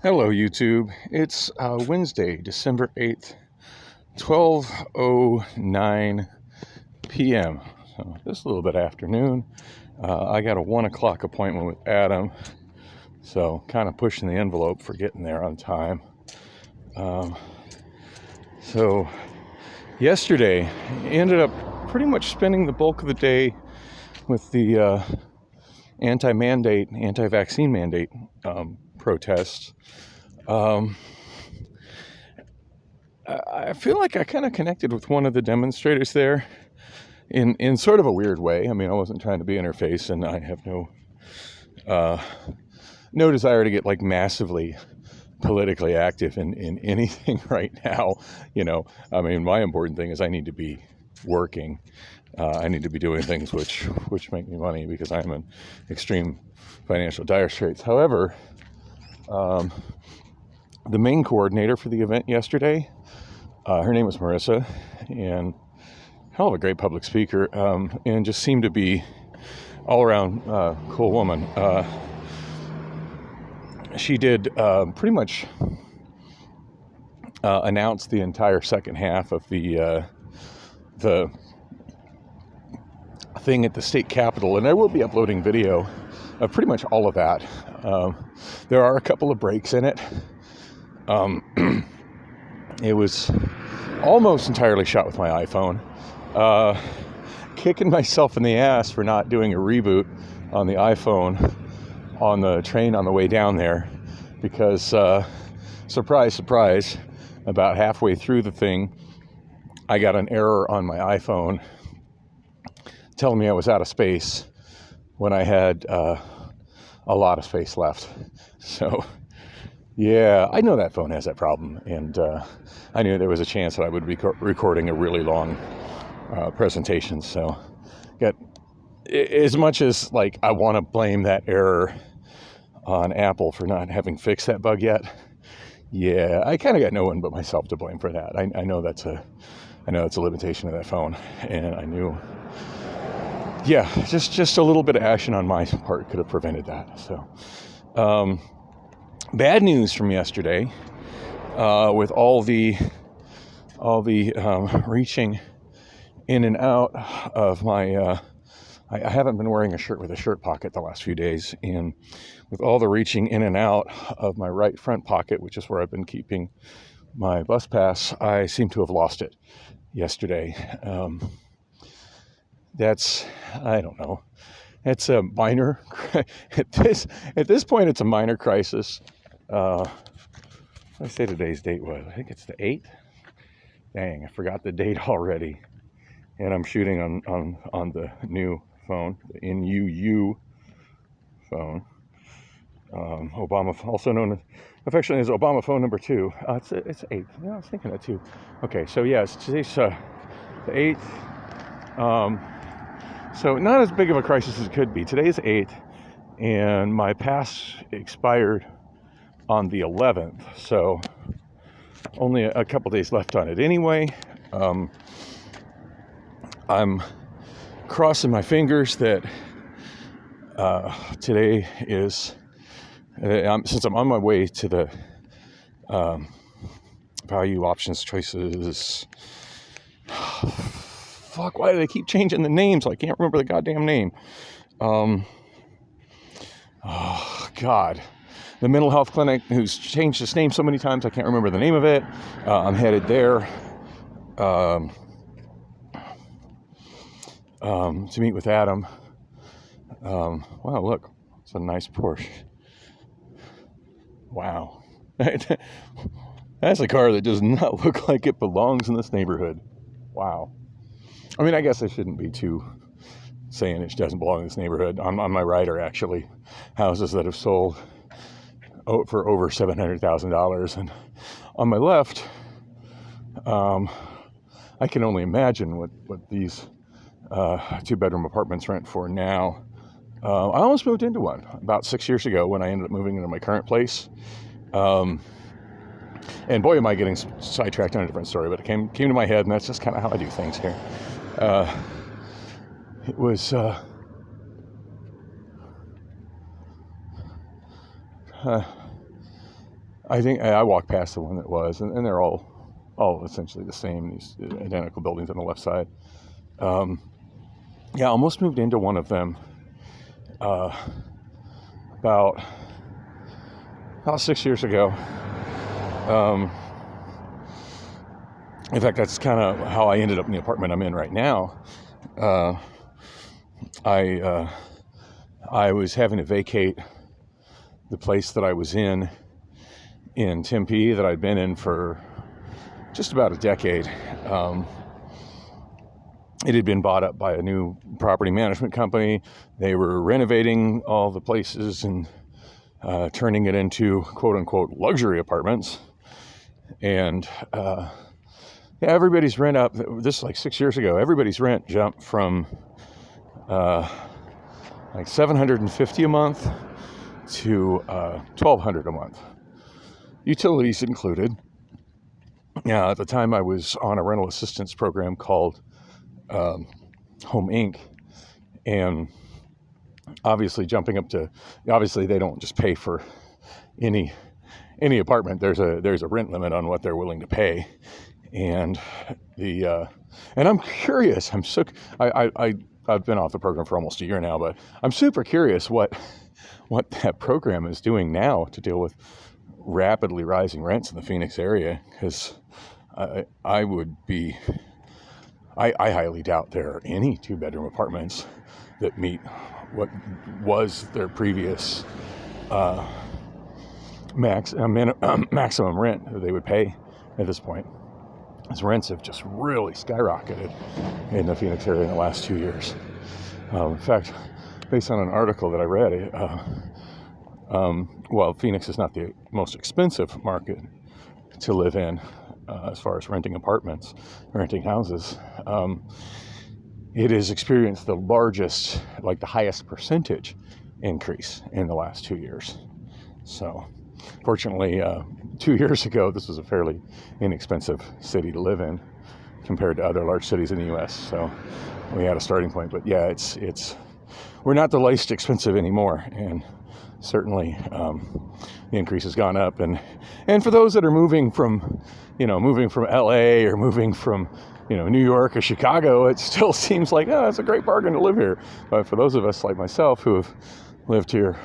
Hello, YouTube. It's Wednesday, December 8th, 12:09 p.m. So just a little bit afternoon. I got a 1 o'clock appointment with Adam, so kind of pushing the envelope for getting there on time. So yesterday, ended up pretty much spending the bulk of the day with the anti-vaccine mandate protests. I feel like I kind of connected with one of the demonstrators there in sort of a weird way. I mean, I wasn't trying to be in her face, and I have no desire to get like massively politically active in anything right now. I mean, my important thing is I need to be working. I need to be doing things which make me money because I'm in extreme financial dire straits. However, the main coordinator for the event yesterday, her name was Marissa, and hell of a great public speaker, and just seemed to be all around cool woman. She did pretty much announce the entire second half of the thing at the state capitol, and I will be uploading video of pretty much all of that. There are a couple of breaks in it. It was almost entirely shot with my iPhone. Kicking myself in the ass for not doing a reboot on the iPhone on the train on the way down there, because surprise, surprise, about halfway through the thing, I got an error on my iPhone telling me I was out of space when I had a lot of space left. So yeah, I know that phone has that problem, and I knew there was a chance that I would be recording a really long presentation. So, as much as like I want to blame that error on Apple for not having fixed that bug yet, yeah, I kind of got no one but myself to blame for that. I know that's a limitation of that phone, and I knew, yeah, just a little bit of action on my part could have prevented that. So. Bad news from yesterday, with all the reaching in and out of my. I haven't been wearing a shirt with a shirt pocket the last few days, and with all the reaching in and out of my right front pocket, which is where I've been keeping my bus pass, I seem to have lost it yesterday. I don't know. It's a minor at this point. It's a minor crisis. I say today's date was. I think it's the 8th. Dang, I forgot the date already. And I'm shooting on the new phone, the NUU phone. Obama, also known affectionately as Obama phone number 2. It's 8th. Yeah, I was thinking that too. Okay, so yes, today's the 8th. So not as big of a crisis as it could be. Today's 8th, and my pass expired on the 11th, so only a couple days left on it anyway. I'm crossing my fingers that today is, since I'm on my way to the value options choices. Fuck, why do they keep changing the names? I can't remember the goddamn name. Oh, God. The mental health clinic, who's changed its name so many times, I can't remember the name of it. I'm headed there to meet with Adam. Wow, look. It's a nice Porsche. Wow. That's a car that does not look like it belongs in this neighborhood. Wow. I mean, I guess I shouldn't be too saying it doesn't belong in this neighborhood. On my right are actually houses that have sold for over $700,000, and on my left, I can only imagine what these 2-bedroom apartments rent for now. I almost moved into one about 6 years ago when I ended up moving into my current place. And boy, am I getting sidetracked on a different story, but it came to my head, and that's just kind of how I do things here. It was I think I walked past the one that was, and they're all essentially the same, these identical buildings on the left side. Yeah, I almost moved into one of them about 6 years ago. In fact, that's kind of how I ended up in the apartment I'm in right now. I was having to vacate the place that I was in Tempe that I'd been in for just about a decade. It had been bought up by a new property management company. They were renovating all the places and turning it into quote-unquote luxury apartments. And everybody's rent up. This is like 6 years ago. Everybody's rent jumped from like $750 a month to $1,200 a month, utilities included. Yeah, at the time I was on a rental assistance program called Home Inc. And obviously they don't just pay for any apartment. There's a rent limit on what they're willing to pay. And and I'm curious. I've been off the program for almost a year now, but I'm super curious what that program is doing now to deal with rapidly rising rents in the Phoenix area, because I highly doubt there are any 2-bedroom apartments that meet what was their previous maximum rent that they would pay at this point. As rents have just really skyrocketed in the Phoenix area in the last 2 years. In fact, based on an article that I read, Phoenix is not the most expensive market to live in as far as renting apartments, renting houses. It has experienced the largest, like the highest percentage increase in the last 2 years. So, fortunately, 2 years ago, this was a fairly inexpensive city to live in compared to other large cities in the U.S. So we had a starting point. But yeah, we're not the least expensive anymore, and certainly the increase has gone up. And for those that are moving from L.A. or moving from New York or Chicago, it still seems like, it's a great bargain to live here. But for those of us like myself who have lived here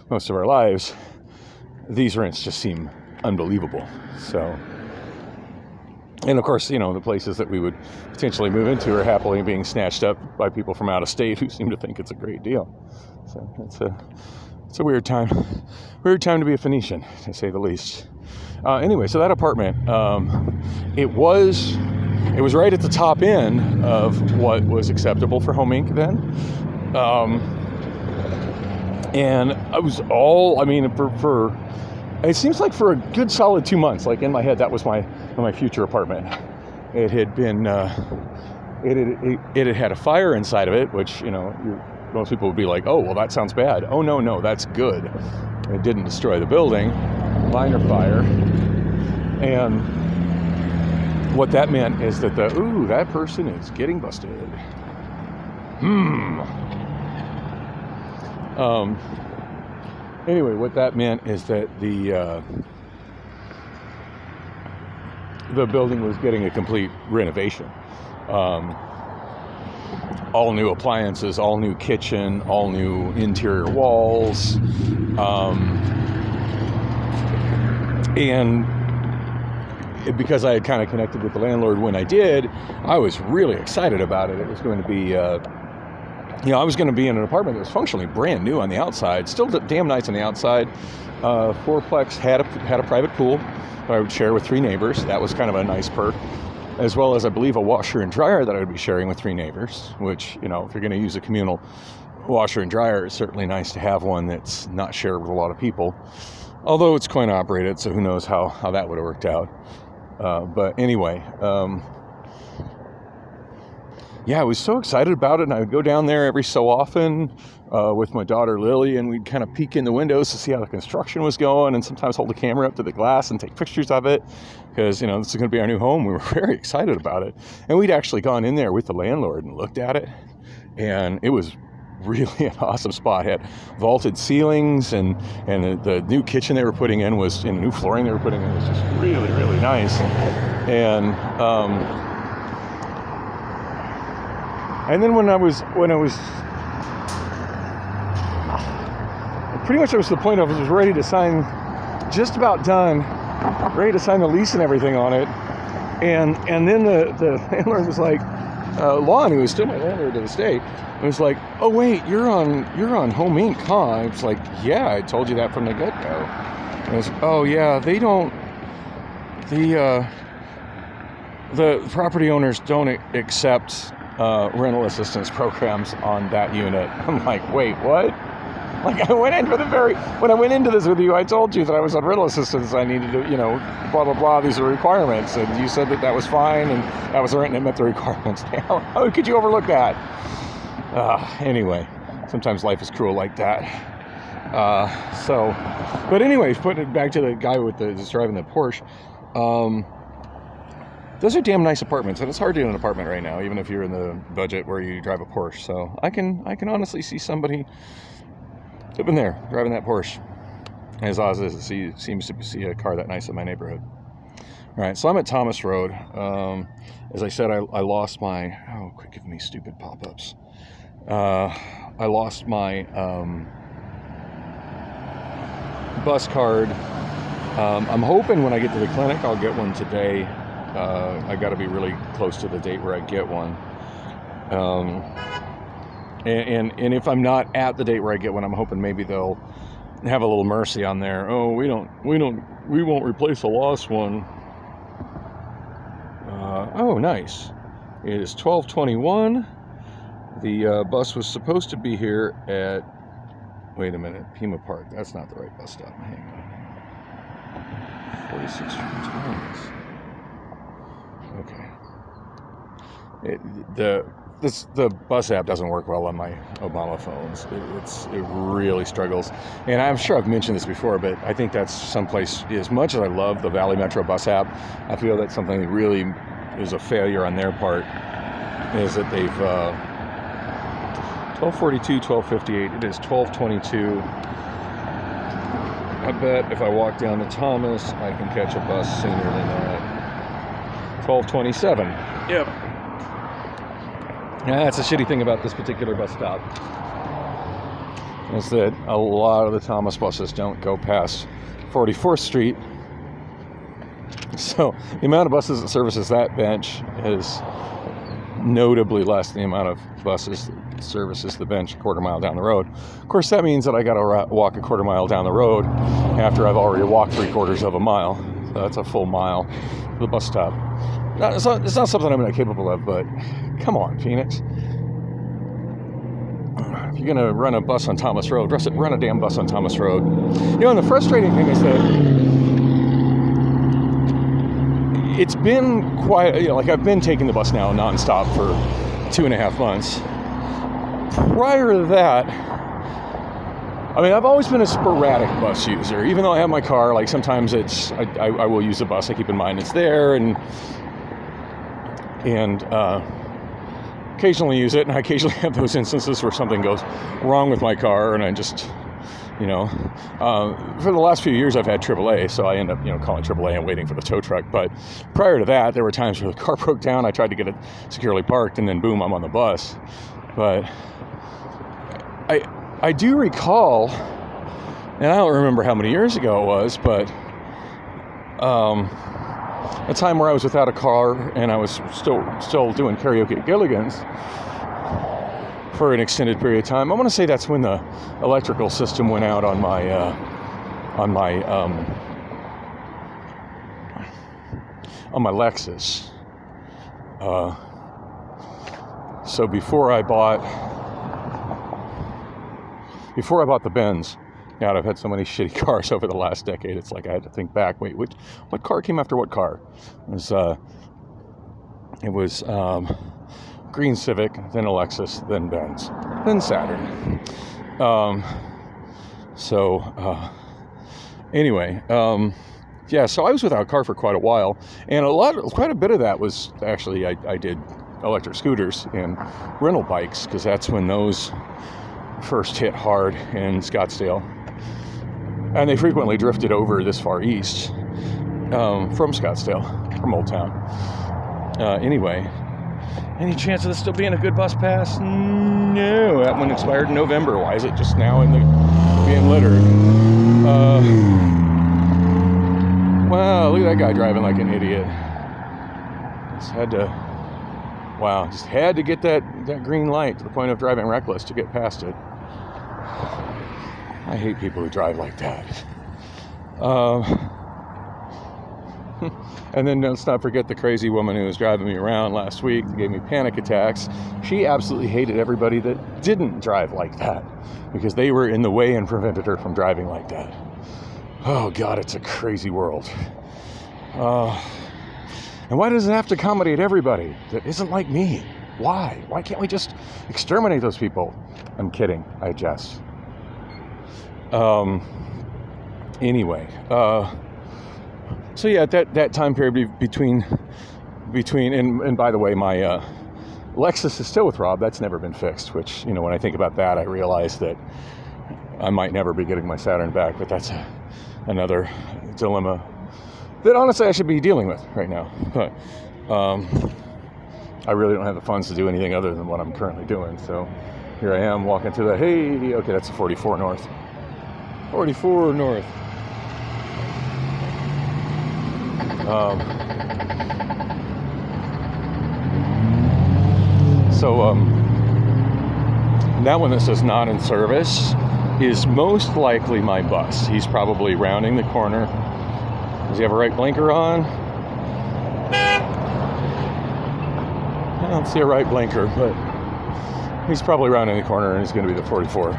most of our lives, these rents just seem unbelievable. So, and of course, the places that we would potentially move into are happily being snatched up by people from out of state who seem to think it's a great deal. So it's a weird time to be a Phoenician, to say the least. Anyway, so that apartment, it was right at the top end of what was acceptable for Home Inc. then. And I was for it seems like for a good solid 2 months, like in my head, that was my future apartment. It had been, it had had a fire inside of it, which, most people would be like, oh, well, that sounds bad. Oh, no, that's good. It didn't destroy the building, minor fire. And what that meant is that that person is getting busted. Anyway, what that meant is that the building was getting a complete renovation. All new appliances, all new kitchen, all new interior walls, and because I had kind of connected with the landlord when I did, I was really excited about it. It was going to be I was going to be in an apartment that was functionally brand new on the outside, still damn nice on the outside. Fourplex had a private pool that I would share with 3 neighbors. That was kind of a nice perk, as well as I believe a washer and dryer that I would be sharing with 3 neighbors. Which, if you're going to use a communal washer and dryer, it's certainly nice to have one that's not shared with a lot of people. Although it's coin operated, so who knows how that would have worked out. But anyway. I was so excited about it, and I would go down there every so often with my daughter Lily, and we'd kind of peek in the windows to see how the construction was going, and sometimes hold the camera up to the glass and take pictures of it, because, this is going to be our new home. We were very excited about it, and we'd actually gone in there with the landlord and looked at it, and it was really an awesome spot. It had vaulted ceilings, and the new kitchen they were putting in was, and the new flooring they were putting in was just really, really nice. And then when I was pretty much, I was to the point of I was ready to sign, just about done, ready to sign the lease and everything on it, and then the landlord was like, Lon, who was still my landlord to this day, was like, oh wait, you're on Home Inc., huh? I was like, yeah, I told you that from the get-go. And I was, oh yeah, they don't, the property owners don't accept rental assistance programs on that unit. I'm like, wait, what? Like, when I went into this with you, I told you that I was on rental assistance. I needed to, blah, blah, blah, these are requirements. And you said that was fine, and that was the rent, and it met the requirements. How could you overlook that? Anyway, sometimes life is cruel like that. But anyways, putting it back to the guy that's driving the Porsche, those are damn nice apartments, and it's hard to get an apartment right now, even if you're in the budget where you drive a Porsche. So I can honestly see somebody living there, driving that Porsche. And as odd as it seems to see a car that nice in my neighborhood. All right, so I'm at Thomas Road. As I said, I lost my... Oh, quit giving me stupid pop-ups. I lost my bus card. I'm hoping when I get to the clinic, I'll get one today. I got to be really close to the date where I get one. And if I'm not at the date where I get one, I'm hoping maybe they'll have a little mercy on there. Oh, we won't replace a lost one. Oh, nice. It is 12:21. The bus was supposed to be here at, wait a minute, Pima Park. That's not the right bus stop. Hang on. 46 Street. Okay. The bus app doesn't work well on my Obama phones. It really struggles. And I'm sure I've mentioned this before, but I think that's someplace, as much as I love the Valley Metro bus app, I feel that something that really is a failure on their part is that they've 12:42, 12:58. It is 12:22. I bet if I walk down to Thomas, I can catch a bus sooner than that. 12:27. Yep. Yeah, that's a shitty thing about this particular bus stop, is that a lot of the Thomas buses don't go past 44th Street. So the amount of buses that services that bench is notably less than the amount of buses that services the bench a quarter mile down the road. Of course, that means that I got to walk a quarter mile down the road after I've already walked 3/4 of a mile. So that's a full mile to the bus stop. It's not something I'm not capable of, but come on, Phoenix. If you're going to run a bus on Thomas Road, run a damn bus on Thomas Road. And the frustrating thing is that it's been quite, like I've been taking the bus now nonstop for 2.5 months. Prior to that, I mean, I've always been a sporadic bus user. Even though I have my car, like sometimes I will use a bus. I keep in mind it's there, and occasionally use it. And I occasionally have those instances where something goes wrong with my car, and I just, for the last few years I've had AAA, so I end up, calling AAA and waiting for the tow truck. But prior to that, there were times where the car broke down. I tried to get it securely parked, and then boom, I'm on the bus. But I do recall, and I don't remember how many years ago it was, but a time where I was without a car and I was still doing karaoke at Gilligan's for an extended period of time. I want to say that's when the electrical system went out on my Lexus. So before I bought the Benz, God, I've had so many shitty cars over the last decade. It's like I had to think back. Wait, what car came after what car? It was green Civic, then a Lexus, then Benz, then Saturn. Anyway, so I was without a car for quite a while, and quite a bit of that was actually I did electric scooters and rental bikes, because that's when those first hit hard in Scottsdale. And they frequently drifted over this far east from Scottsdale, from Old Town. Anyway, any chance of this still being a good bus pass? No, that one expired in November. Why is it just now being littered? Wow, look at that guy driving like an idiot. Just had to get that green light to the point of driving reckless to get past it. I hate people who drive like that. And then let's not forget the crazy woman who was driving me around last week that gave me panic attacks. She absolutely hated everybody that didn't drive like that because they were in the way and prevented her from driving like that. Oh God, it's a crazy world. And why does it have to accommodate everybody that isn't like me? Why? Why can't we just exterminate those people? I'm kidding. I jest. Anyway, so yeah, that time period between, and by the way, my Lexus is still with Rob. That's never been fixed. Which, when I think about that, I realize that I might never be getting my Saturn back. But that's another dilemma that honestly I should be dealing with right now. But I really don't have the funds to do anything other than what I'm currently doing. So here I am walking to okay, that's a 44 North. 44 North. That one that says not in service is most likely my bus. He's probably rounding the corner. Does he have a right blinker on? I don't see a right blinker, but he's probably rounding the corner and he's going to be the 44.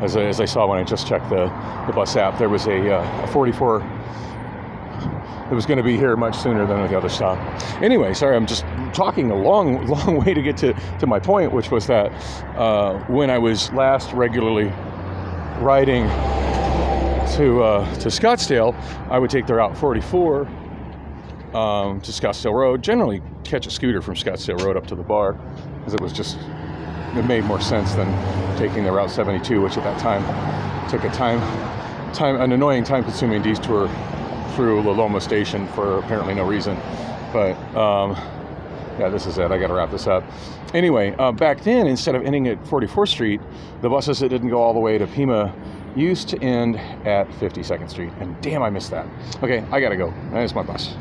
As I saw when I just checked the bus app, there was a 44 that was going to be here much sooner than the other stop. Anyway, sorry, I'm just talking a long way to get to my point, which was that when I was last regularly riding to Scottsdale, I would take the Route 44 to Scottsdale Road, generally catch a scooter from Scottsdale Road up to the bar, because it made more sense than taking the Route 72, which at that time took an annoying time-consuming detour through La Loma Station for apparently no reason. But yeah, this is it. I got to wrap this up. Anyway, back then, instead of ending at 44th Street, the buses that didn't go all the way to Pima used to end at 52nd Street. And damn, I missed that. Okay, I got to go. That is my bus.